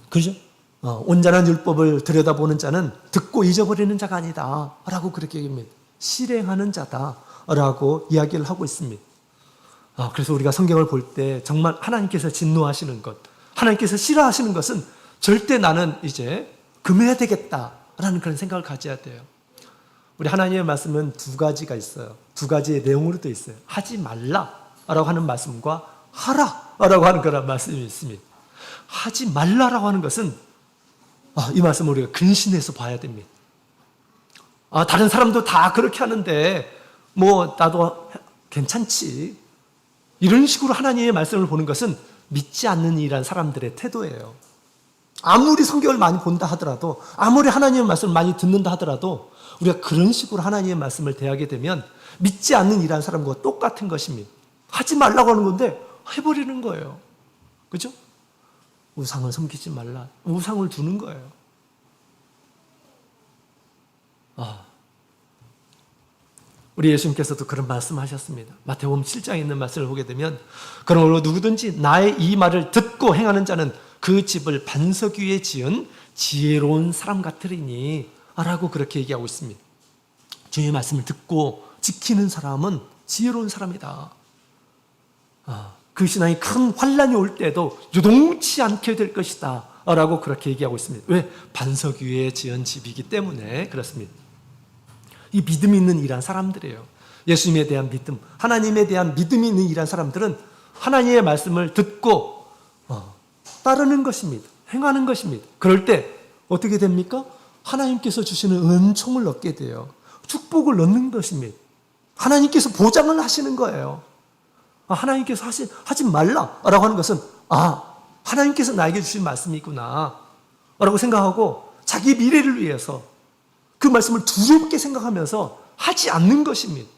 그죠? 온전한 율법을 들여다보는 자는 듣고 잊어버리는 자가 아니다 라고 그렇게 얘기합니다. 실행하는 자다 라고 이야기를 하고 있습니다. 그래서 우리가 성경을 볼 때 정말 하나님께서 진노하시는 것, 하나님께서 싫어하시는 것은 절대 나는 이제 금해야 되겠다라는 그런 생각을 가져야 돼요. 우리 하나님의 말씀은 두 가지가 있어요. 두 가지의 내용으로 되어 있어요. 하지 말라라고 하는 말씀과 하라라고 하는 그런 말씀이 있습니다. 하지 말라라고 하는 것은 이 말씀을 우리가 근신해서 봐야 됩니다. 다른 사람도 다 그렇게 하는데 뭐 나도 괜찮지. 이런 식으로 하나님의 말씀을 보는 것은 믿지 않는 이란 사람들의 태도예요. 아무리 성경을 많이 본다 하더라도, 아무리 하나님의 말씀을 많이 듣는다 하더라도 우리가 그런 식으로 하나님의 말씀을 대하게 되면 믿지 않는 이란 사람과 똑같은 것입니다. 하지 말라고 하는 건데 해버리는 거예요. 그죠? 우상을 섬기지 말라. 우상을 두는 거예요. 우리 예수님께서도 그런 말씀하셨습니다. 마태복음 7장에 있는 말씀을 보게 되면 그러므로 누구든지 나의 이 말을 듣고 행하는 자는 그 집을 반석 위에 지은 지혜로운 사람 같으리니 라고 그렇게 얘기하고 있습니다. 주님의 말씀을 듣고 지키는 사람은 지혜로운 사람이다. 그 신앙이 큰 환란이 올 때도 요동치 않게 될 것이다 라고 그렇게 얘기하고 있습니다. 왜? 반석 위에 지은 집이기 때문에 그렇습니다. 이 믿음이 있는 이란 사람들이에요. 예수님에 대한 믿음, 하나님에 대한 믿음이 있는 이란 사람들은 하나님의 말씀을 듣고 따르는 것입니다. 행하는 것입니다. 그럴 때 어떻게 됩니까? 하나님께서 주시는 은총을 얻게 돼요. 축복을 얻는 것입니다. 하나님께서 보장을 하시는 거예요. 하나님께서 하지 말라라고 하는 것은 하나님께서 나에게 주신 말씀이구나 라고 생각하고 자기 미래를 위해서 그 말씀을 두렵게 생각하면서 하지 않는 것입니다.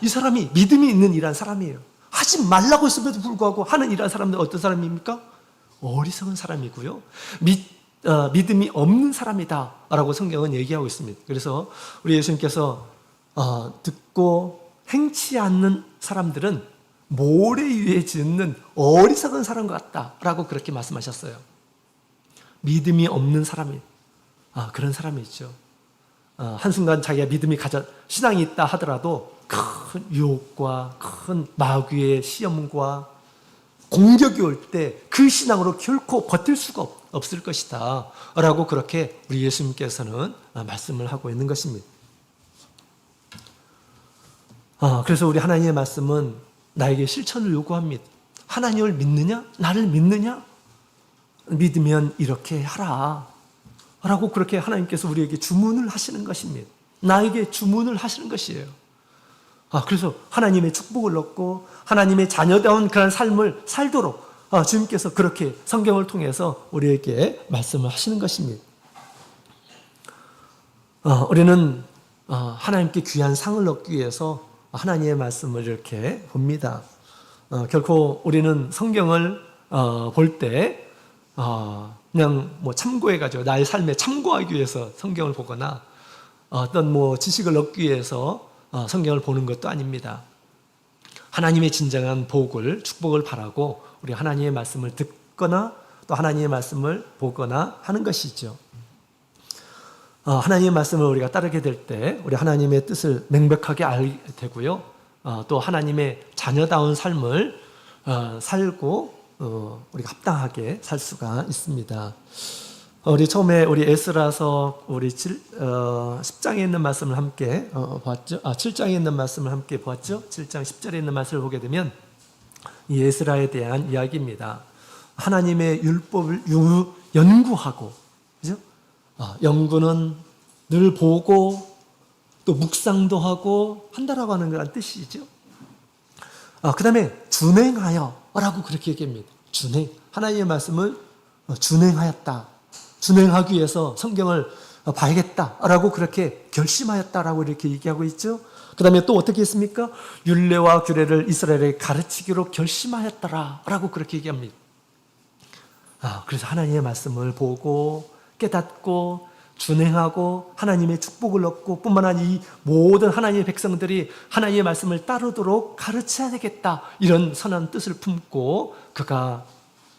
이 사람이 믿음이 있는 이란 사람이에요. 하지 말라고 했음에도 불구하고 하는 이란 사람들은 어떤 사람입니까? 어리석은 사람이고요. 믿음이 없는 사람이다 라고 성경은 얘기하고 있습니다. 그래서 우리 예수님께서 듣고 행치 않는 사람들은 모래 위에 짓는 어리석은 사람 같다라고 그렇게 말씀하셨어요. 믿음이 없는 사람이 그런 사람이 있죠. 한순간 자기가 믿음이 신앙이 있다 하더라도 큰 유혹과 큰 마귀의 시험과 공격이 올 때 그 신앙으로 결코 버틸 수가 없을 것이다 라고 그렇게 우리 예수님께서는 말씀을 하고 있는 것입니다. 그래서 우리 하나님의 말씀은 나에게 실천을 요구합니다. 하나님을 믿느냐? 나를 믿느냐? 믿으면 이렇게 하라 라고 그렇게 하나님께서 우리에게 주문을 하시는 것입니다. 나에게 주문을 하시는 것이에요. 그래서 하나님의 축복을 얻고 하나님의 자녀다운 그런 삶을 살도록 주님께서 그렇게 성경을 통해서 우리에게 말씀을 하시는 것입니다. 우리는 하나님께 귀한 상을 얻기 위해서 하나님의 말씀을 이렇게 봅니다. 결코 우리는 성경을 볼 때 그냥 참고해가지고 나의 삶에 참고하기 위해서 성경을 보거나 어떤 지식을 얻기 위해서 성경을 보는 것도 아닙니다. 하나님의 진정한 복을, 축복을 바라고 우리 하나님의 말씀을 듣거나 또 하나님의 말씀을 보거나 하는 것이죠. 하나님의 말씀을 우리가 따르게 될 때 우리 하나님의 뜻을 명백하게 알게 되고요. 또 하나님의 자녀다운 삶을 살고 우리가 합당하게 살 수가 있습니다. 우리 처음에 우리 에스라서 우리 10장에 있는 말씀을 함께 보았죠. 7장에 있는 말씀을 함께 보았죠. 7장 10절에 있는 말씀을 보게 되면 이 에스라에 대한 이야기입니다. 하나님의 율법을 연구하고, 그죠? 연구는 늘 보고 또 묵상도 하고 한다라고 하는 그런 뜻이죠. 그 다음에 준행하여라고 그렇게 얘기합니다. 준행, 하나님의 말씀을 준행하였다. 준행하기 위해서 성경을 봐야겠다라고 그렇게 결심하였다라고 이렇게 얘기하고 있죠. 그 다음에 또 어떻게 했습니까? 율례와 규례를 이스라엘에게 가르치기로 결심하였다라고 그렇게 얘기합니다. 그래서 하나님의 말씀을 보고 깨닫고 준행하고 하나님의 축복을 얻고 뿐만 아니라 이 모든 하나님의 백성들이 하나님의 말씀을 따르도록 가르쳐야 되겠다, 이런 선한 뜻을 품고 그가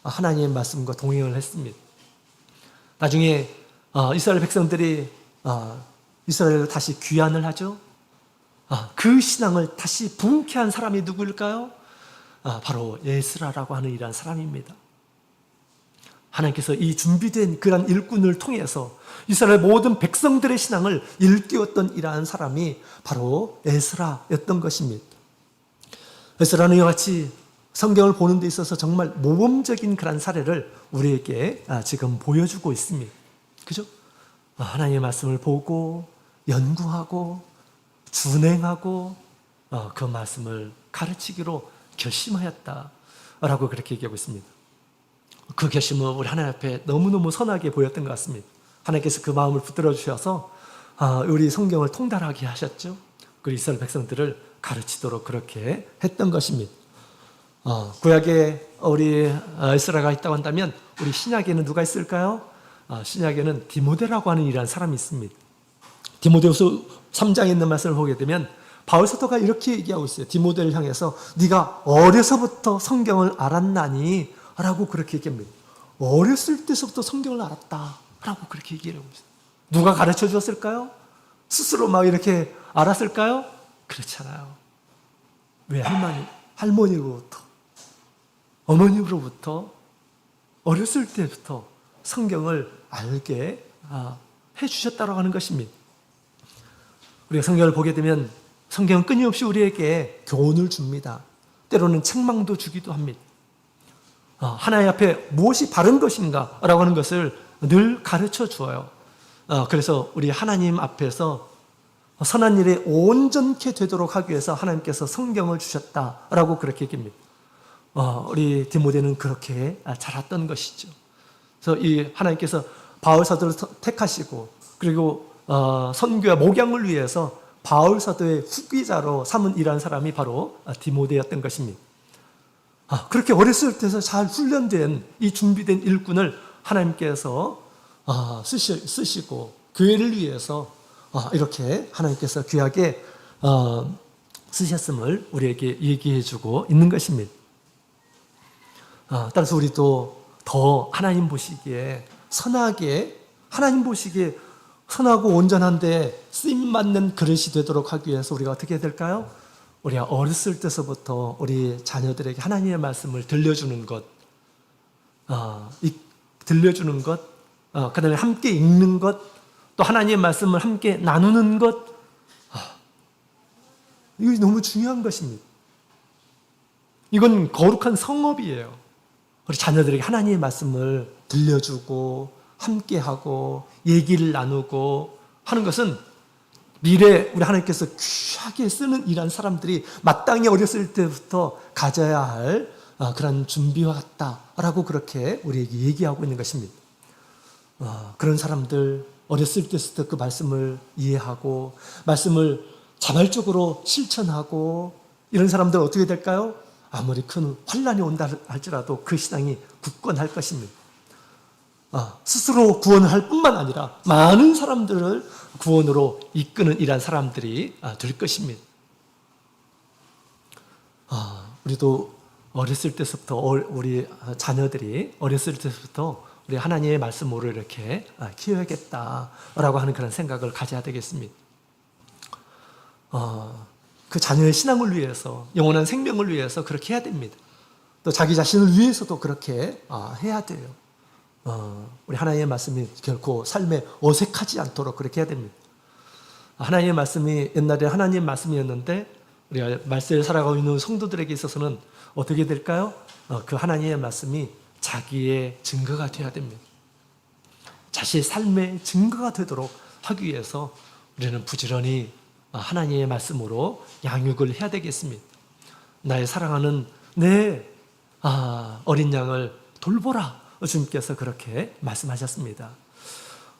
하나님의 말씀과 동행을 했습니다. 나중에 이스라엘 백성들이 이스라엘로 다시 귀환을 하죠. 그 신앙을 다시 부흥케 한 사람이 누구일까요? 바로 에스라라고 하는 이러한 사람입니다. 하나님께서 이 준비된 그런 일꾼을 통해서 이스라엘 모든 백성들의 신앙을 일깨웠던 이러한 사람이 바로 에스라였던 것입니다. 에스라는 이와 같이 성경을 보는 데 있어서 정말 모범적인 그런 사례를 우리에게 지금 보여주고 있습니다. 그죠? 하나님의 말씀을 보고 연구하고 준행하고 그 말씀을 가르치기로 결심하였다라고 그렇게 얘기하고 있습니다. 그 결심은 우리 하나님 앞에 너무너무 선하게 보였던 것 같습니다. 하나님께서 그 마음을 붙들어 주셔서 우리 성경을 통달하게 하셨죠. 그 이스라엘 백성들을 가르치도록 그렇게 했던 것입니다. 구약에 우리 에스라가 있다고 한다면 우리 신약에는 누가 있을까요? 신약에는 디모데라고 하는 이라는 사람이 있습니다. 디모데후서 3장에 있는 말씀을 보게 되면 바울 사도가 이렇게 얘기하고 있어요. 디모데를 향해서 네가 어려서부터 성경을 알았나니 라고 그렇게 얘기합니다. 어렸을 때서부터 성경을 알았다 라고 그렇게 얘기를 하고 있어요. 누가 가르쳐 주었을까요? 스스로 막 이렇게 알았을까요? 그렇지 않아요. 왜? 할머니로부터, 어머니로부터 어렸을 때부터 성경을 알게 해주셨다고 하는 것입니다. 우리가 성경을 보게 되면 성경은 끊임없이 우리에게 교훈을 줍니다. 때로는 책망도 주기도 합니다. 하나님 앞에 무엇이 바른 것인가 라고 하는 것을 늘 가르쳐 주어요. 그래서 우리 하나님 앞에서 선한 일에 온전케 되도록 하기 위해서 하나님께서 성경을 주셨다라고 그렇게 얘기합니다. 우리 디모데는 그렇게 자랐던 것이죠. 그래서 이 하나님께서 바울 사도를 택하시고 그리고 선교와 목양을 위해서 바울 사도의 후기자로 삼은 이러한 사람이 바로 디모데였던 것입니다. 그렇게 어렸을 때서 잘 훈련된 이 준비된 일꾼을 하나님께서 쓰시고 교회를 위해서 이렇게 하나님께서 귀하게 쓰셨음을 우리에게 얘기해 주고 있는 것입니다. 따라서 우리도 더 하나님 보시기에 선하게, 하나님 보시기에 선하고 온전한데 쓰임맞는 그릇이 되도록 하기 위해서 우리가 어떻게 해야 될까요? 우리가 어렸을 때서부터 우리 자녀들에게 하나님의 말씀을 들려주는 것, 그 다음에 함께 읽는 것, 또 하나님의 말씀을 함께 나누는 것, 이것이 너무 중요한 것입니다. 이건 거룩한 성업이에요. 우리 자녀들에게 하나님의 말씀을 들려주고 함께하고 얘기를 나누고 하는 것은 미래 우리 하나님께서 귀하게 쓰는 이런 사람들이 마땅히 어렸을 때부터 가져야 할 그런 준비와 같다라고 그렇게 우리에게 얘기하고 있는 것입니다. 그런 사람들 어렸을 때부터 그 말씀을 이해하고 말씀을 자발적으로 실천하고 이런 사람들 어떻게 될까요? 아무리 큰 환난이 온다 할지라도 그 신앙이 굳건할 것입니다. 스스로 구원을 할 뿐만 아니라 많은 사람들을 구원으로 이끄는 이러한 사람들이 될 것입니다. 우리도 어렸을 때부터 우리 자녀들이 어렸을 때부터 우리 하나님의 말씀으로 이렇게 키워야겠다라고 하는 그런 생각을 가져야 되겠습니다. 그 자녀의 신앙을 위해서 영원한 생명을 위해서 그렇게 해야 됩니다. 또 자기 자신을 위해서도 그렇게 해야 돼요. 우리 하나님의 말씀이 결코 삶에 어색하지 않도록 그렇게 해야 됩니다. 하나님의 말씀이 옛날에 하나님의 말씀이었는데 우리가 말세를 살아가고 있는 성도들에게 있어서는 어떻게 될까요? 그 하나님의 말씀이 자기의 증거가 되어야 됩니다. 자신의 삶의 증거가 되도록 하기 위해서 우리는 부지런히 하나님의 말씀으로 양육을 해야 되겠습니다. 나의 사랑하는 내 어린 양을 돌보라. 주님께서 그렇게 말씀하셨습니다.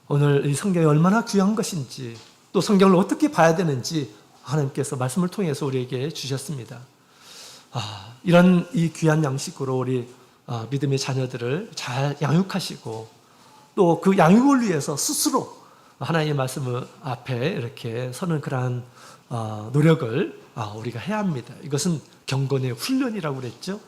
오늘 이 성경이 얼마나 귀한 것인지 또 성경을 어떻게 봐야 되는지 하나님께서 말씀을 통해서 우리에게 주셨습니다. 이런 이 귀한 양식으로 우리 믿음의 자녀들을 잘 양육하시고 또 그 양육을 위해서 스스로 하나님의 말씀 앞에 이렇게 서는 그러한 노력을 우리가 해야 합니다. 이것은 경건의 훈련이라고 그랬죠.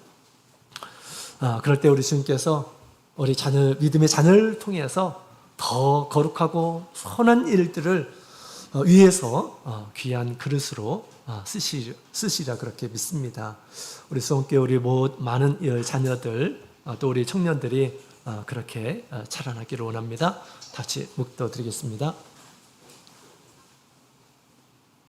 그럴 때 우리 주님께서 우리 자녀, 믿음의 자녀를 통해서 더 거룩하고 선한 일들을 위해서 귀한 그릇으로 쓰시라 그렇게 믿습니다. 우리 수원교회 우리 많은 자녀들 또 우리 청년들이 그렇게 자라나기를 원합니다. 같이 묵도 드리겠습니다.